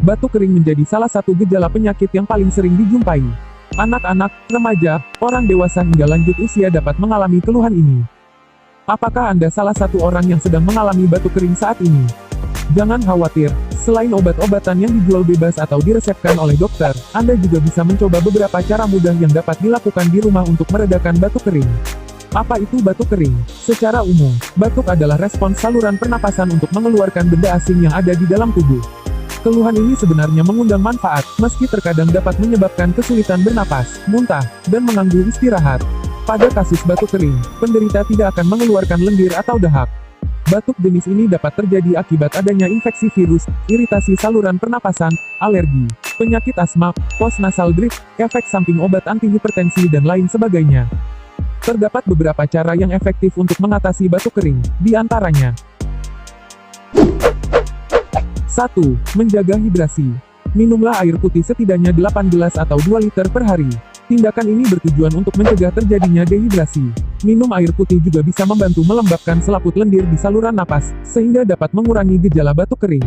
Batuk kering menjadi salah satu gejala penyakit yang paling sering dijumpai. Anak-anak, remaja, orang dewasa hingga lanjut usia dapat mengalami keluhan ini. Apakah Anda salah satu orang yang sedang mengalami batuk kering saat ini? Jangan khawatir, selain obat-obatan yang dijual bebas atau diresepkan oleh dokter, Anda juga bisa mencoba beberapa cara mudah yang dapat dilakukan di rumah untuk meredakan batuk kering. Apa itu batuk kering? Secara umum, batuk adalah respons saluran pernapasan untuk mengeluarkan benda asing yang ada di dalam tubuh. Keluhan ini sebenarnya mengundang manfaat, meski terkadang dapat menyebabkan kesulitan bernapas, muntah, dan mengganggu istirahat. Pada kasus batuk kering, penderita tidak akan mengeluarkan lendir atau dahak. Batuk jenis ini dapat terjadi akibat adanya infeksi virus, iritasi saluran pernapasan, alergi, penyakit asma, postnasal drip, efek samping obat antihipertensi dan lain sebagainya. Terdapat beberapa cara yang efektif untuk mengatasi batuk kering, di antaranya 1. Menjaga hidrasi. Minumlah air putih setidaknya 8 gelas atau 2 liter per hari. Tindakan ini bertujuan untuk mencegah terjadinya dehidrasi. Minum air putih juga bisa membantu melembabkan selaput lendir di saluran napas, sehingga dapat mengurangi gejala batuk kering.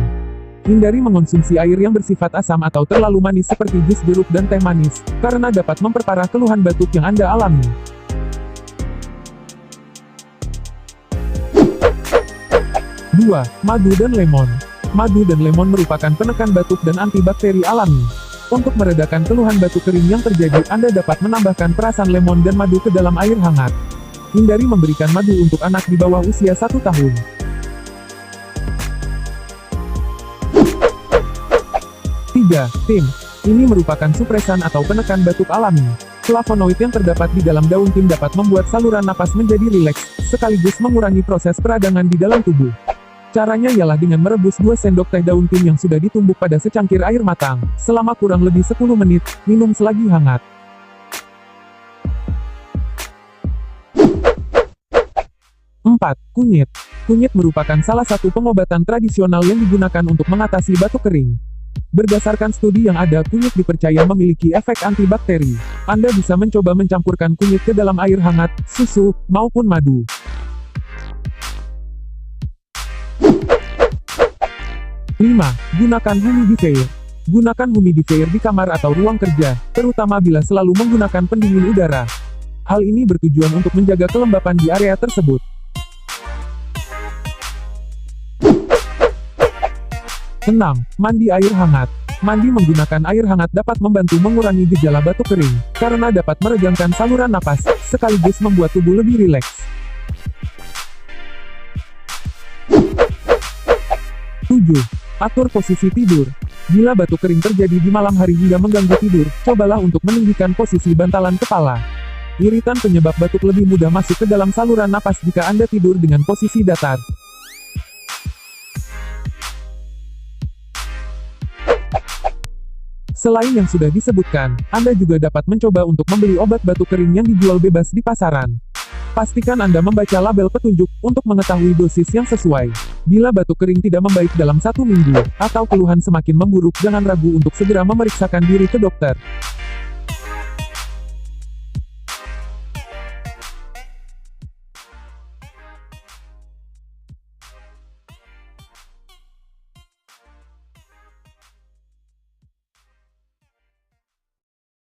Hindari mengonsumsi air yang bersifat asam atau terlalu manis seperti jus jeruk dan teh manis, karena dapat memperparah keluhan batuk yang Anda alami. 2. Madu dan lemon. Madu dan lemon merupakan penekan batuk dan antibakteri alami. Untuk meredakan keluhan batuk kering yang terjadi, Anda dapat menambahkan perasan lemon dan madu ke dalam air hangat. Hindari memberikan madu untuk anak di bawah usia 1 tahun. 3. Tim. Ini merupakan supresan atau penekan batuk alami. Flavonoid yang terdapat di dalam daun tim dapat membuat saluran napas menjadi rileks, sekaligus mengurangi proses peradangan di dalam tubuh. Caranya ialah dengan merebus 2 sendok teh daun tim yang sudah ditumbuk pada secangkir air matang, selama kurang lebih 10 menit, minum selagi hangat. 4. Kunyit. Kunyit merupakan salah satu pengobatan tradisional yang digunakan untuk mengatasi batuk kering. Berdasarkan studi yang ada, kunyit dipercaya memiliki efek antibakteri. Anda bisa mencoba mencampurkan kunyit ke dalam air hangat, susu, maupun madu. 5. Gunakan humidifier. Gunakan humidifier di kamar atau ruang kerja, terutama bila selalu menggunakan pendingin udara. Hal ini bertujuan untuk menjaga kelembapan di area tersebut. 6. Mandi air hangat. Mandi menggunakan air hangat dapat membantu mengurangi gejala batuk kering, karena dapat meregangkan saluran napas, sekaligus membuat tubuh lebih rileks. 7. Atur posisi tidur. Bila batuk kering terjadi di malam hari hingga mengganggu tidur, cobalah untuk meninggikan posisi bantalan kepala. Iritan penyebab batuk lebih mudah masuk ke dalam saluran napas jika Anda tidur dengan posisi datar. Selain yang sudah disebutkan, Anda juga dapat mencoba untuk membeli obat batuk kering yang dijual bebas di pasaran. Pastikan Anda membaca label petunjuk, untuk mengetahui dosis yang sesuai. Bila batuk kering tidak membaik dalam 1 minggu, atau keluhan semakin memburuk, jangan ragu untuk segera memeriksakan diri ke dokter.